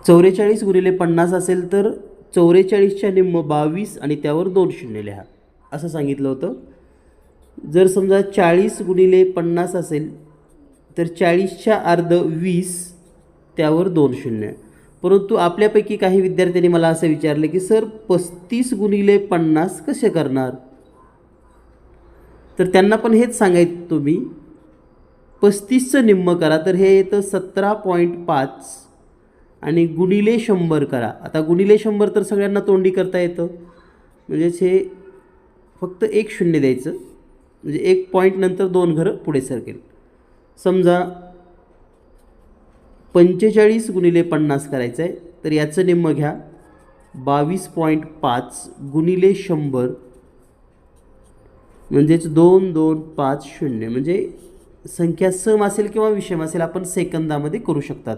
44 गुणिले 50 असेल तर 44च्या निम्म 22 आणि त्यावर 2 शून्य लिहा असं सांगितलं होतं. जर समजा 40 गुणिले 50 असेल तर 40च्या अर्ध 20 त्यावर 2 शून्य. परंतु आपल्यापैकी काही विद्यार्थ्यांनी मला असं विचारलं की सर 35 गुणिले 50 कसे करणार. तर त्यांना पण हेच सांगायचं तुम्ही 35चं निम्म करा तर हे येतं 17.5 आणि गुणिले 100 करा. आता गुणिले 100 तर सगळ्यांना तोंडी करता येतं, म्हणजेच हे फक्त 1 शून्य द्यायचं म्हणजे 1 पॉईंट नंतर 2 घरं पुढे सरकेल. समजा 45 गुणिले 50 करायचं आहे तर याचं निम्म घ्या 22.5 गुणिले 100 म्हणजेच 2250 म्हणजे संख्या सम असेल किंवा विषम असेल आपण सेकंदामध्ये करू शकतात.